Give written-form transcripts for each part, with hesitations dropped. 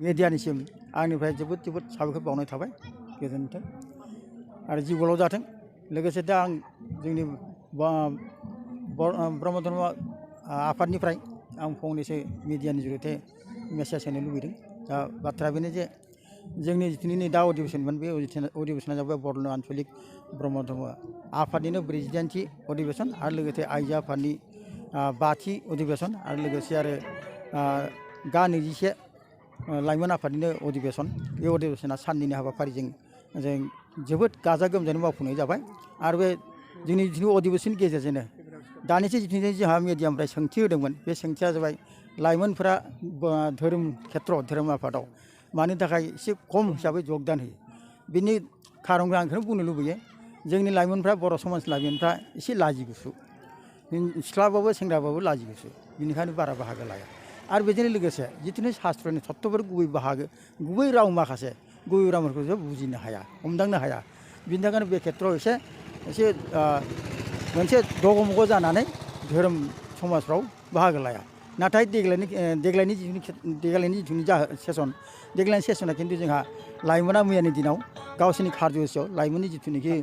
मेडियानिसिम आंनिफ्राय जोबोद जोबोद साबायखर बावनाय थाबाय गोजोन्थों आरो जिउ गोलाव जाथों लोगोसे दा आं जोंनि ब्रह्म धर्म आफादनिफ्राय आं फंनैसो मिडियानि जुरिते मेसेज होनो लुबैदों दा बाथ्राया बेनो जे जोंनि जिथुनि दा अधिवेशनमोन बे अधिवेशना जाबाय बड'लेण्ड आन्चलिक ब्रह्म धर्म आफादनिनो 42थि अधिवेशन आरो लोगोसे आइजो आफादनि 5थि अधिवेशन आरो लोगोसे आरो गा 21 लाइमोन आफादनिनो अधिवेशन बे अधिवेशना साननैनि हाबाफारिजों जों जोबोद गाजा गोमजायै मावफुंनाय जाबाय आरो बे जोंनि जिथु अधिवेशननि गेजेरजोंनो दानिसो जिथुनि जोंहा मिडियानिफ्राय सोंथि होदोंमोन बे सोंथिया जाबाय लाइमोनफोरा धोरोम खेत्र धोरोम आफादाव मानि थाखाय एसे खम हिसाबै जगदान होयो बिनि खारनखौ आं बेखौनो बुंनो लुबैयो जोंनि लाइमोनफ्रा बर' समाज लाइमोनफ्रा एसे लाजि गुसु सिख्लाबाबो सेंग्राबाबो लाजि गुसु बिनिखायनो बारा बाहागो लाया आरो बेजों लोगोसे जिथुनि शास्त्रनि तत्वफोर गुबै बाहागो गुबै राव माखासे गुबै रावफोरखौ जों बुजिनो हाया हमदांनो हाया बिनि थाखायनो बे खेत्रआव एसे मोनसे दगमग जानानै धोरोम समाजफ्राव बाहागो लाया नाथाय देग्लायनि जिथुनि देग्लायनि सेसना खिन्थु जोंहा लाइमोना मैयानि दिनाव गावसोरनि कार्ज'सेयाव लाइमोननि जिथुनिखि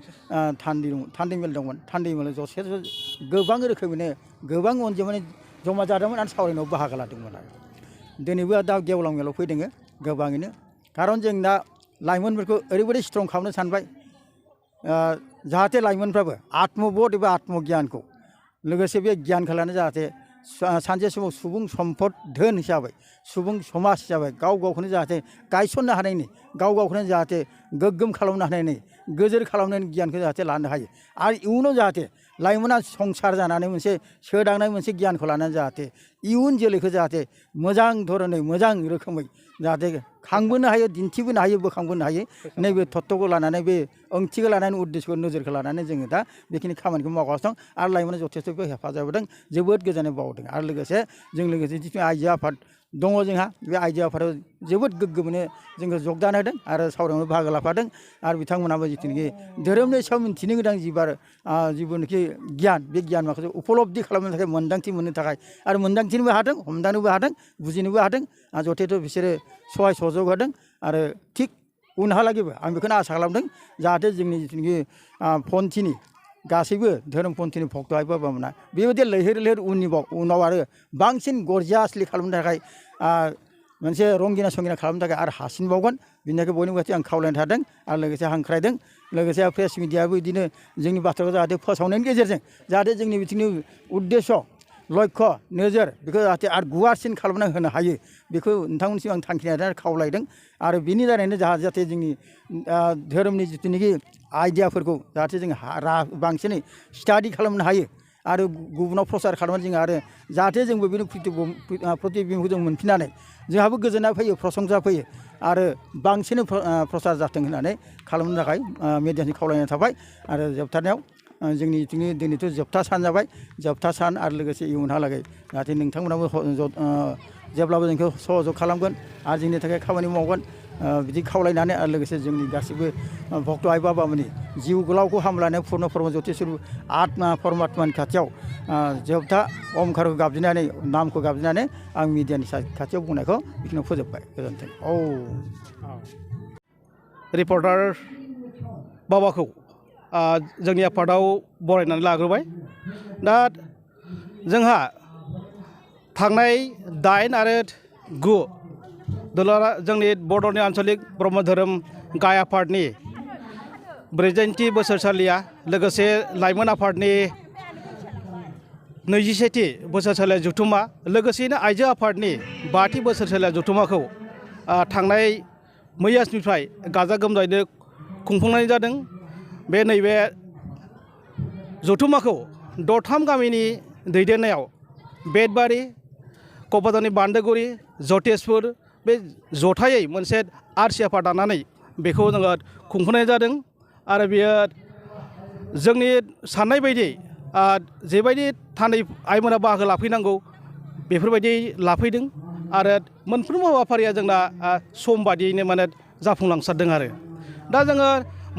थान्दै मेल दंमोन थान्दै मेल जसे गोबां रोखोमैनो गोबां अनजिमानि जमा जादोंमोन आरो सावरायनायाव बाहागो लादोंमोन आरो दिनैबो दा गेवलां मेलाव फैदों गोबाङैनो खारन जों दा लाइमोनफोरखौ ओरैबायदि स्ट्रं खालामनो सानबाय जाहाथे लाइमोनफ्राबो आत्मबोध एबा आत्मगियानखौ लोगोसे बे गियानखौ लानो जाहाथे सानसे समाव सुबुं सम्पद धोन हिसाबै सुबुं समाज हिसाबै गाव गावखौनो जाहाथे गायसननो हानायनि गाव गावखौनो जाहाथे गोग्गोम खालामनो हानायनि गोजोर खालामनायनि गियानखौ जाहाथे लानो हायो आरो इयुनाव जाहाथे लाइमोना संसार जानानै मोनसे सोदांनाय मोनसे गियानखौ लानानै जाहाथे इयुन जोलैखौ जाहाथे मोजां धरनै मोजां रोखोमै जाहाथे खांबोनो हायो दिन्थिबोनो हायो बोखांबोनो हायो नैबे तत्वखौ लानानै बे ओंथिखौ लानानै उद्देश्यखौ नोजोरखौ लानानै जोङो दा बेखिनि खामानिखौ मावगासिनो दं आरो लाइमोना जथेस्थ' हेफाजाब होदों जोबोद गोजोननाय बावदों आरो लोगोसे जिथु आइजो आफाद दङ जोंहा बे आइजो आफादाव जोबोद गोग्गोमैनो जोंखौ जगदान होदों आरो सावरायनायाव बाहागो लाफादों आरो बिथांमोनाबो जिथुनिखि धोरोमनि सायाव मिन्थिनो गोनां जिबुनाखि गियान बे गियान माखासे उपलब्धि खालामनो थाखाय मोन्दांथि मोननो थाखाय आरो मोन्दांथिनोबो हादों हमदांनोबो हादों बुजिनोबो हादों आरो जथेस्थ' बिसोरो सहाय सहयोग होदों आरो थिग उनहालागैबो आं बेखौनो आसा खालामदों जाहाथे जोंनि जिथुनिखि पन्थिनि गासैबो धोरोमपन्थिनि भक्त आइ बाबामोना बेबायदि लैहोर लैहोर उनाव आरो बांसिन गरजियासलि खालामनो थाखाय मोनसे रंगिना संगिना खालामनो थाखाय आरो हासिनबावगोन बिनि थाखाय बयनिबो खाथि आं खावलायनो थादों आरो लोगोसे हांख्रायदों लोगोसे प्रेस मिडियाबो बिदिनो जोंनि बाथ्राखौ जाहाथे फोसावनायनि गेजेरजों जाहाथे जोंनि बिथिंनि उद्देश्य लक्ष्य नोजोर बेखौ जाहाथे आरो गुवारसिन खालामना होनो हायो बेखौ नोंथांमोनसिम आं थांखिनानै खावलायदों आरो बिनि दारैनो जाहाथे जोंनि धोरोमनि जिथुनिखि आइडियाफोरखौ जाहाथे जों बांसिनै स्टाडि खालामनो हायो आरो गुबुनाव प्रसार खालामनानै जों आरो जाहाथे जोंबो बेनि प्रतिबिम्बखौ जों मोनफिननानै जोंहाबो गोजोननाय फैयो प्रशंसा फैयो आरो बांसिनै प्रसार जाथों होननानै खालामनो थाखाय मिडियानि खावलायनाय थाबाय आरो जोबथारनायाव जोंनि दिनैथ' जोबथा सान जाबाय जोबथा सान आरो लोगोसे इयुनहालागै जाहाथे नोंथांमोनाबो जेब्लाबो जोंखौ सहयोग खालामगोन आरो जोंनि थाखाय खामानि मावगोन बिदि खावलायनानै आरो लोगोसे जोंनि गासैबो भक्त आइ बाबामोननि जिउ गोलावखौ हामलायनाय पुर्न ब्रह्म जतेश्वर आत्मा परमात्मानि खाथियाव जोबथा अमखारखौ गाबज्रिनानै नामखौ गाबज्रिनानै आं मिडियानि खाथियाव बुंनायखौ बेखिनियाव फोजोबबाय गोजोन्थों रिपर्टार बाबाखौ जोंनि आफादाव बरायनानै लाग्रोबाय दा जोंहा थांनाय 8 आरो 9 दुलारा जोंनि बड'लेण्ड आन्चलिक ब्रह्म धोरोम गाय आफादनि 42थि बोसोरसालिया लोगोसे लाइमोन आफादनि 21थि बोसोरसालिया जथुम्मा लोगोसेनो आइजो आफादनि 5थि बोसोरसालिया जथुम्माखौ थांनाय मैयानिफ्राय गाजा गोमजायैनो खुंफुंनाय जादों बे नैबे जथुम्माखौ दरथाम गामिनि दैदेननायाव बेदबारि क'क्राझारनि बान्दोगुरि जतेसपुर बे जथायै मोनसे आरसि आफाद दानानै बेखौ जोङो खुंफुंनाय जादों आरो बेयो जोंनि साननाय बायदि जेबायदि थान्दै आइमोना बाहागो लाफैनांगौ बेफोरबायदि लाफैदों आरो मोनफ्रोमबो हाबाफारिया जोंना सम बादियैनो माने जाफुंलांसारदों आरो दा जोङो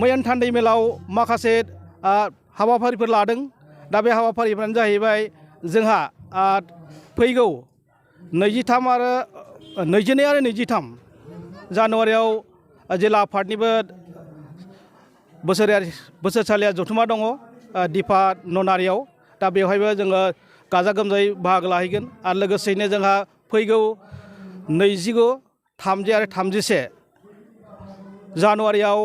मैयानि थान्दै मेलाव माखासे हाबाफारिफोर लादों दा बे हाबाफारिफ्रानो जाहैबाय जोंहा फैगौ 22 आरो 23 जानुवारियाव जिल्ला आफादनिबो बोसोरसालिया जथुमा दङ दिफा ननारियाव। दा बेवहायबो जोङो गाजा गोमजायै बाहागो लाहैगोन आरो लोगोसेयैनो जोंहा फैगौ 29, 30 आरो 31 जानुवारियाव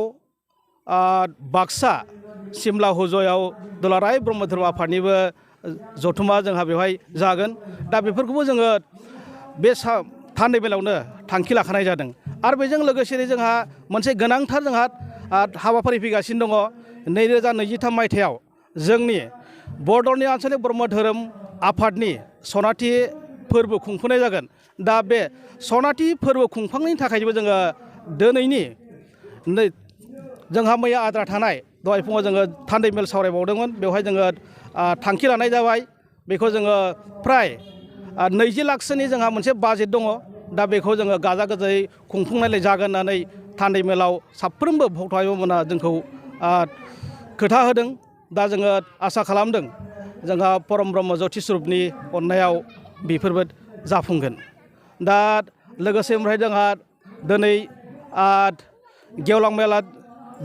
बाक्सा सिमला हुजयाव दुलाराय ब्रह्म धोरोम आफादनिबो जथुमा जोंहा बेवहाय जागोन। दा बेफोरखौबो जोङो बे थान्दै मेलावनो थांखि लाखानाय जादों। आरो बेजों लोगोसेनो जोंहा मोनसे गोनांथार जोंहा हाबाफारि फैगासिनो दङ। 2023 मायथाइयाव जोंनि बर'नि आन्चलिक ब्रह्म धोरोम आफादनि सनाथि फोरबो खुंफुंनाय जागोन। दा बे सनाथि फोरबो खुंफुंनायनि थाखायबो जोङो दिनैनि जोंहा मैया आद्रा थानाय दहाय फुङाव जोङो थान्दै मेल सावरायबावदोंमोन। बेवहाय जोङो थांखि लानाय जाबाय। बेखौ जोङो फ्राय 20 लाखसोनि जोंहा मोनसे बाजेट दङ। दा बेखौ जोङो गाजा गोमजायै खुंफुंनाय जागोन होननानै थान्दै मेलाव साफ्रोमबो भक्त आयंमोना जोंखौ खोथा होदों। दा जोङो आसा खालामदों जोंहा परम ब्रह्म ज्योति स्वरूपनि अननायाव बेफोरबो जाफुंगोन। दा लोगोसे ओमफ्राय जोंहा दिनै गेवलां मेला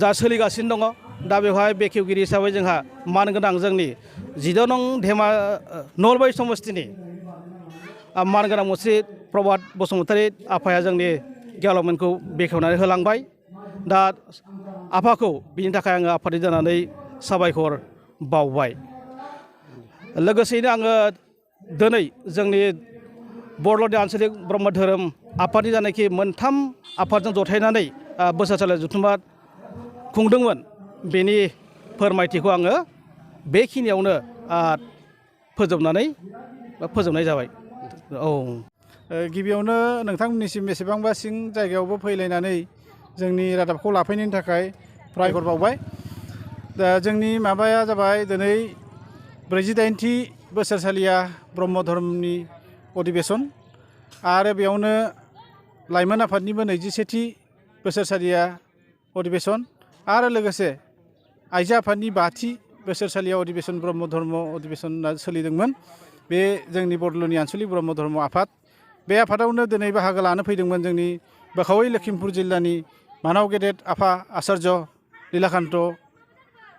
जा सोलिगासिनो दङ। दा बेवहाय बेखेवगिरि हिसाबै जोंहा मानगोनां जोंनि 16 नं नलबारि समस्तिनि मानगोनां मुस्रि प्रभात बसुमतारी आफाया जोंनि गेवलां मेलखौ बेखेवनानै होलांबाय। दा आफाखौ बिनि थाखाय आङो आफादनि जानानै साबायखर बावबाय। लोगोसेयैनो आङो दिनै जोंनि बर'नि आन्चलिक ब्रह्म धोरोम आफादनि जानाखि मोनथाम आफादजों जथायनानै बोसोरसालि जथुमा खुंदोंमोन बेनि फोरमायथिखौ आङो बेखिनियावनो फोजोबनाय जाबाय। औ गिबियावनो नोंथांमोननिसिम बेसेबांबा सिं जायगायावबो फैलायनानै जोंनि रादाबखौ लाफैनायनि थाखाय साबायखर बावबाय। दा जोंनि माबाया जाबाय दिनै 48थि बोसोरसालिया ब्रह्म धर्मनि अधिबेसन आरो बेयावनो लाइमोन आफादनिबो 21थि बोसोरसालिया अधिबेसन आरो लोगोसे आइजो आफादनि 5थि बोसोरसालिया अधिबेसन ब्रह्म धर्म अधिबेसना सोलिदोंमोन। बे जोंनि बड'लेण्डनि आन्चलिक ब्रह्म धर्म आफाद। बे आफादावनो दिनै बाहागो लानो फैदोंमोन जोंनि बाखावै लखिमपुर जिल्लानि मानाव गेदेर आफा आचार्य लीलाकान्त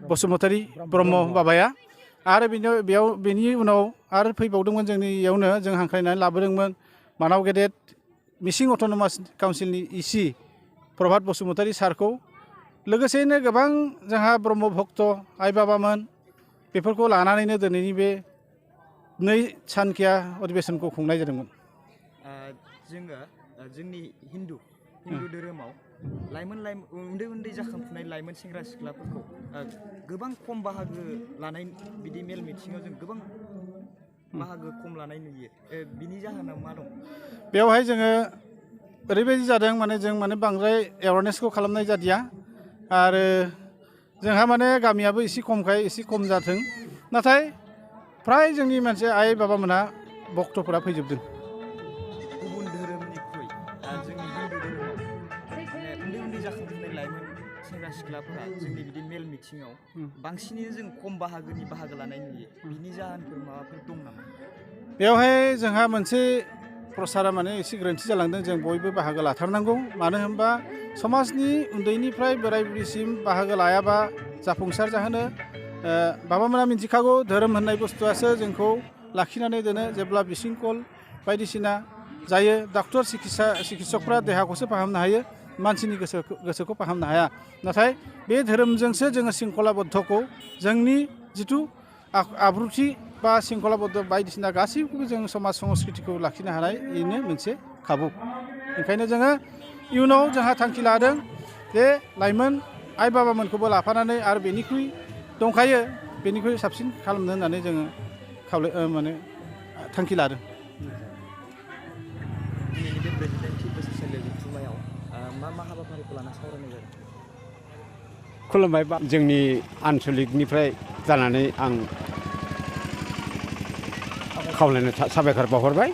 बसुमतारी ब्रह्म बाबाया। आरो बेनि उनाव आरो फैबावदोंमोन जोंनियावनो जों हांख्रायनानै लाबोदोंमोन मानाव गेदेर मिसिं अट'नमास काउन्सिलनि इसि प्रभात बसुमतारी सारखौ। लोगोसेयैनो गोबां जोंहा ब्रह्म भक्त आइ बाबामोन बेफोरखौ लानानैनो दिनैनि बे 2 सानखिया अधिबेसनखौ खुंनाय जादोंमोन। जोङो जोंनि हिन्दु धोरोमाव उन्दै जाखांफुनाय लाइमोन सेंग्रा सिख्लाफोरखौ गोबां खम बाहागो लानाय बिदि मेल मिथिङाव जों गोबां बाहागो खम लानाय नुयो। बिनि जाहोना मा दं? बेवहाय जोङो ओरैबायदि जादों जों बांद्राय एवारनेसखौ खालामनाय जादिया आरो जोंहा गामियाबो एसे खमखाय एसे खम जाथों। नाथाय फ्राय जोंनि मानसि आइ बाबामोनहा भक्तफोरा फैजोबदों। गुबुन धोरोमनिख्रुइ जोंनि हिन्दु धोरोमाव उन्दै जाखांफुनाय लाइमोन सेंग्रा सिख्लाफोरा जोंनि बिदि मेल मिथिङाव बांसिनैनो जों खम बाहागो लानाय नुयो। बिनि जाहोनफोर माबाफोर दं नामा? बेवहाय जोंहा मोनसे प्रसारा एसे गोरोन्थि जालांदों। जों बयबो बाहागो लाथारनांगौ। मानो होनबा समाजनि उन्दैनिफ्राय बोराय बुरैसिम बाहागो लायाबा जाफुंसार जाहोनो बाबामोना मिथिखागौ। धोरोम होननाय बुस्थुआसो जोंखौ लाखिनानै दोनो। जेब्ला बिसिंखल बायदिसिना जायो डक्टर सिकित्सकफ्रा देहाखौसो फाहामनो हायो, मानसिनि गोसोखौ फाहामनो हाया। नाथाय बे धोरोमजोंसो जोङो शृंखलाबद्धखौ जोंनि जिथु आब्रुथि बा शृंखलाबद्ध बायदिसिना गासैखौबो जों समाज संस्कृतिखौ लाखिनो हानाय बेनो मोनसे खाबु। ओंखायनो जोङो इयुनाव जोंहा थांखि लादों जे लाइमोन आइ बाबामोनखौबो लाफानानै आरो बेनिख्रुइ दंखायो बेनिख्रुइ साबसिन खालामनो होननानै जोङो थांखि लादों। दिनैनि बे 48थि बोसोरसालि जथुम्मायाव मा हाबाफारिखौ लाना सावरायनाय जादों? खुलुमबाय। जोंनि आन्चलिकनिफ्राय जानानै आं खावलायनो साबायखर बावहरबाय।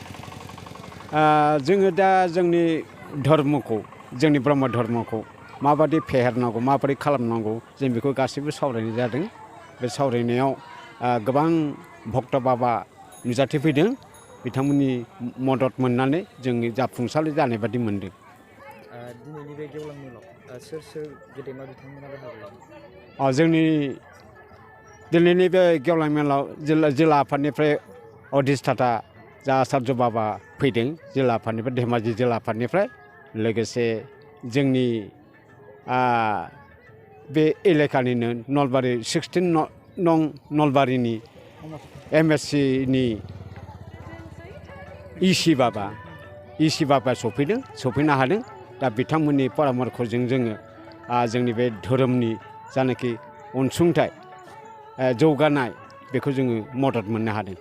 जोङो दा जोंनि धर्मखौ जोंनि ब्रह्म धर्मखौ माबादि फेहेरनांगौ माबादि खालामनांगौ जों बेखौ गासैबो सावरायनाय जादों। बे सावरायनायाव गोबां भक्त बाबा नुजाथिफैदों। बिथांमोननि मदद मोननानै जोंनि जाफुंसार जानाय बादि मोनदों। दिनैनि बे गेवलां मेलाव सोर सोर गेदेमा बिथांमोना बाहागो लादों? जोंनि दिल्लीनि बे गेवलां मेलाव जिल्ला आफादनिफ्राय अधिष्ठाता जा आचार्य बाबा फैदों जिल्ला आफादनिफ्राय धेमाजि जिल्ला आफादनिफ्राय लोगोसे जोंनि बे एलेकानिनो नलबारि 16 नं नलबारिनि MSCनि इसि बाबा सफैनो हादों। दा बिथांमोननि परामर्खजों जोङो जोंनि बे धोरोमनि जानाखि अनसुंथाइ जौगानाय बेखौ जोङो मदद मोननो हादों।